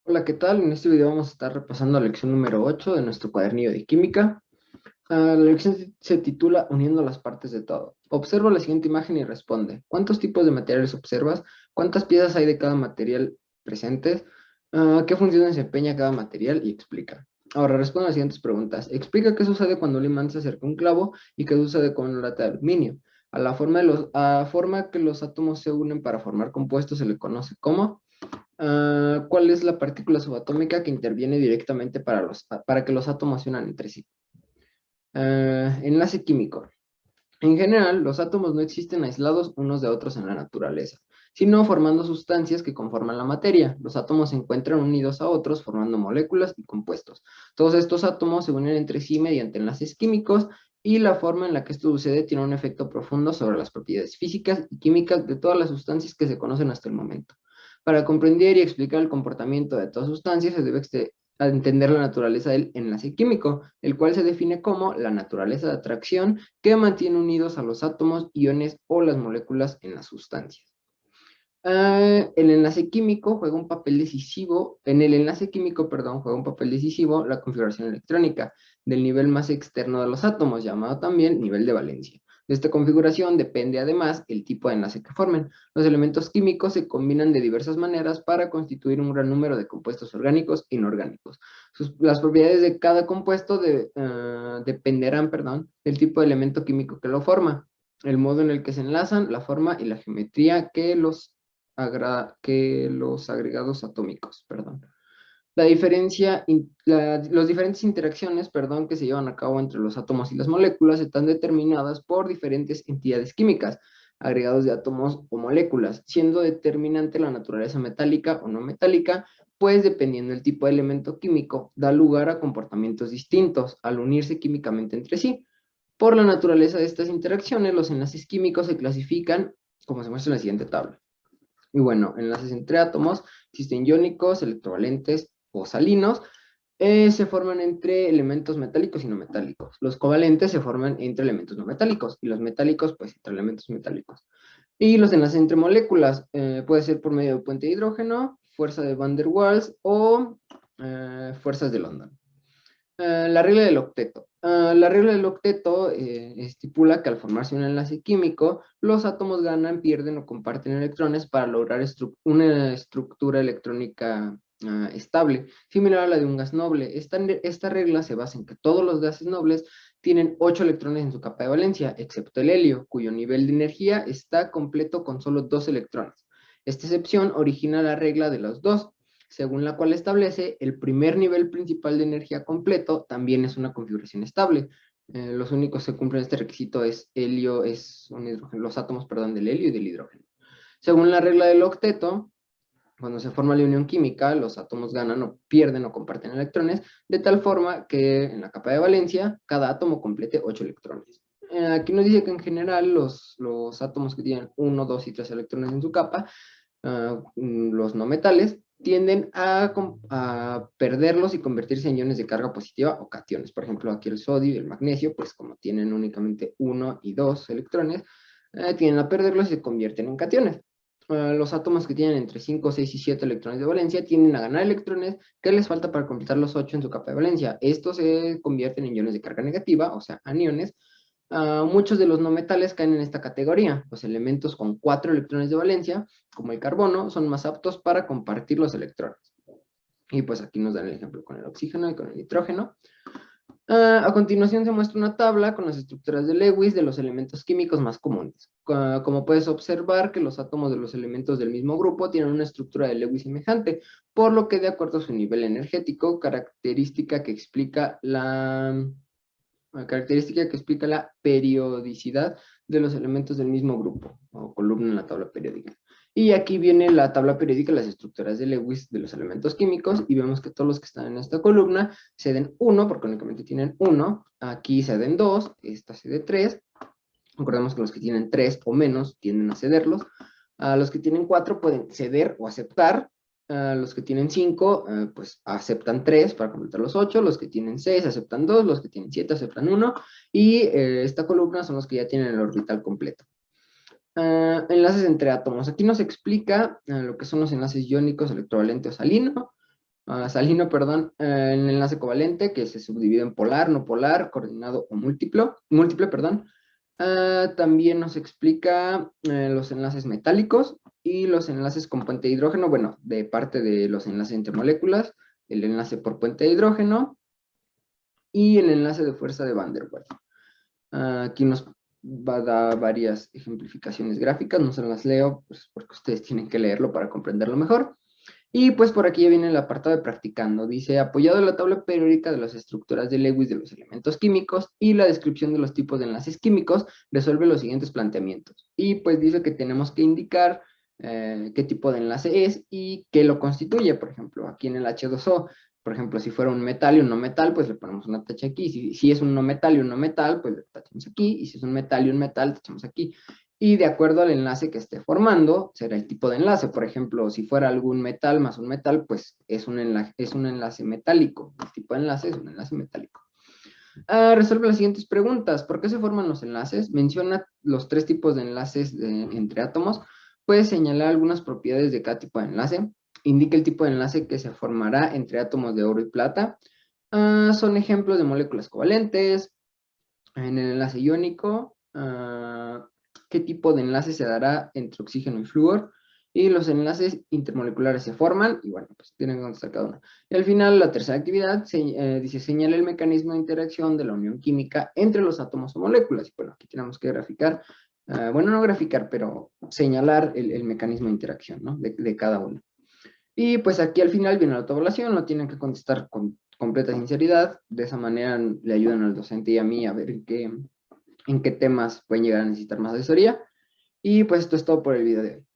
Hola, ¿qué tal? En este video vamos a estar repasando la lección número 8 de nuestro cuadernillo de química. La lección se titula Uniendo las partes de todo. Observa la siguiente imagen y responde. ¿Cuántos tipos de materiales observas? ¿Cuántas piezas hay de cada material presentes? ¿Qué función desempeña cada material? Y explica. Ahora responde a las siguientes preguntas. Explica qué sucede cuando un imán se acerca a un clavo y qué sucede con una lata de aluminio. A la forma que los átomos se unen para formar compuestos se le conoce como. ¿Cuál es la partícula subatómica que interviene directamente para que los átomos se unan entre sí? Enlace químico. En general, los átomos no existen aislados unos de otros en la naturaleza, sino formando sustancias que conforman la materia. Los átomos se encuentran unidos a otros formando moléculas y compuestos. Todos estos átomos se unen entre sí mediante enlaces químicos y la forma en la que esto sucede tiene un efecto profundo sobre las propiedades físicas y químicas de todas las sustancias que se conocen hasta el momento. Para comprender y explicar el comportamiento de todas sustancias se debe a entender la naturaleza del enlace químico, el cual se define como la naturaleza de atracción que mantiene unidos a los átomos, iones o las moléculas en las sustancias. El enlace químico juega un papel decisivo, en el enlace químico, perdón, juega un papel decisivo la configuración electrónica del nivel más externo de los átomos, llamado también nivel de valencia. De esta configuración depende además el tipo de enlace que formen. Los elementos químicos se combinan de diversas maneras para constituir un gran número de compuestos orgánicos e inorgánicos. Las propiedades de cada compuesto dependerán, perdón, del tipo de elemento químico que lo forma, el modo en el que se enlazan, la forma y la geometría que los agregados atómicos, perdón. Las diferentes interacciones, perdón, que se llevan a cabo entre los átomos y las moléculas están determinadas por diferentes entidades químicas, agregados de átomos o moléculas, siendo determinante la naturaleza metálica o no metálica, pues dependiendo del tipo de elemento químico, da lugar a comportamientos distintos al unirse químicamente entre sí. Por la naturaleza de estas interacciones, los enlaces químicos se clasifican como se muestra en la siguiente tabla. Y bueno, enlaces entre átomos existen iónicos, electrovalentes o salinos. Se forman entre elementos metálicos y no metálicos. Los covalentes se forman entre elementos no metálicos y los metálicos, pues, entre elementos metálicos. Y los enlaces entre moléculas puede ser por medio de puente de hidrógeno, fuerza de Van der Waals o fuerzas de London. La regla del octeto. La regla del octeto estipula que al formarse un enlace químico, los átomos ganan, pierden o comparten electrones para lograr una estructura electrónica estable, similar a la de un gas noble. Esta regla se basa en que todos los gases nobles tienen 8 electrones en su capa de valencia, excepto el helio, cuyo nivel de energía está completo con solo 2 electrones. Esta excepción origina la regla de los dos, según la cual establece el primer nivel principal de energía completo también es una configuración estable. Los únicos que cumplen este requisito es helio, es un hidrógeno, los átomos, perdón, del helio y del hidrógeno. Según la regla del octeto, cuando se forma la unión química, los átomos ganan o pierden o comparten electrones, de tal forma que en la capa de valencia cada átomo complete 8 electrones. Aquí nos dice que en general los átomos que tienen 1, 2 y 3 electrones en su capa, los no metales, tienden a perderlos y convertirse en iones de carga positiva o cationes. Por ejemplo, aquí el sodio y el magnesio, pues como tienen únicamente 1 y 2 electrones, tienden a perderlos y se convierten en cationes. Los átomos que tienen entre 5, 6 y 7 electrones de valencia tienden a ganar electrones que les falta para completar los 8 en su capa de valencia. Estos se convierten en iones de carga negativa, o sea, aniones. Muchos de los no metales caen en esta categoría. Los elementos con 4 electrones de valencia, como el carbono, son más aptos para compartir los electrones. Y pues aquí nos dan el ejemplo con el oxígeno y con el nitrógeno. A continuación se muestra una tabla con las estructuras de Lewis de los elementos químicos más comunes. Como puedes observar que los átomos de los elementos del mismo grupo tienen una estructura de Lewis semejante, por lo que de acuerdo a su nivel energético, característica que explica la periodicidad de los elementos del mismo grupo, o columna en la tabla periódica. Y aquí viene la tabla periódica, las estructuras de Lewis de los elementos químicos, y vemos que todos los que están en esta columna ceden 1, porque únicamente tienen 1, aquí ceden 2, esta cede 3, recordemos que los que tienen 3 o menos tienden a cederlos, a los que tienen 4 pueden ceder o aceptar, los que tienen 5, pues aceptan 3 para completar los 8, los que tienen 6 aceptan 2, los que tienen 7 aceptan 1, y esta columna son los que ya tienen el orbital completo. Enlaces entre átomos. Aquí nos explica lo que son los enlaces iónicos, electrovalente o salino. salino, perdón, el enlace covalente que se subdivide en polar, no polar, coordinado o múltiple, perdón. También nos explica los enlaces metálicos y los enlaces con puente de hidrógeno, bueno, de parte de los enlaces entre moléculas, el enlace por puente de hidrógeno y el enlace de fuerza de Van der Waals. Aquí nos va a dar varias ejemplificaciones gráficas, no se las leo, pues porque ustedes tienen que leerlo para comprenderlo mejor. Y pues por aquí ya viene el apartado de practicando. Dice, apoyado en la tabla periódica de las estructuras de Lewis de los elementos químicos y la descripción de los tipos de enlaces químicos, resuelve los siguientes planteamientos. Y pues dice que tenemos que indicar qué tipo de enlace es y qué lo constituye. Por ejemplo, aquí en el H2O, por ejemplo, si fuera un metal y un no metal, pues le ponemos una tacha aquí. Si es un no metal y un no metal, pues le tachamos aquí. Y si es un metal y un metal, tachamos aquí. Y de acuerdo al enlace que esté formando, será el tipo de enlace. Por ejemplo, si fuera algún metal más un metal, pues es un enlace metálico. El tipo de enlace es un enlace metálico. Resuelve las siguientes preguntas. ¿Por qué se forman los enlaces? Menciona los tres tipos de enlaces entre átomos. Puede señalar algunas propiedades de cada tipo de enlace. Indica el tipo de enlace que se formará entre átomos de oro y plata. Son ejemplos de moléculas covalentes. En el enlace iónico, qué tipo de enlace se dará entre oxígeno y flúor, y los enlaces intermoleculares se forman, y bueno, pues tienen que contestar cada uno. Y al final, la tercera actividad dice, señala el mecanismo de interacción de la unión química entre los átomos o moléculas. Y bueno, aquí tenemos que graficar, bueno, no graficar, pero señalar el mecanismo de interacción, ¿no? De cada uno. Y pues aquí al final viene la autoevaluación, lo tienen que contestar con completa sinceridad, de esa manera le ayudan al docente y a mí a ver en qué temas pueden llegar a necesitar más asesoría. Y pues esto es todo por el video de hoy.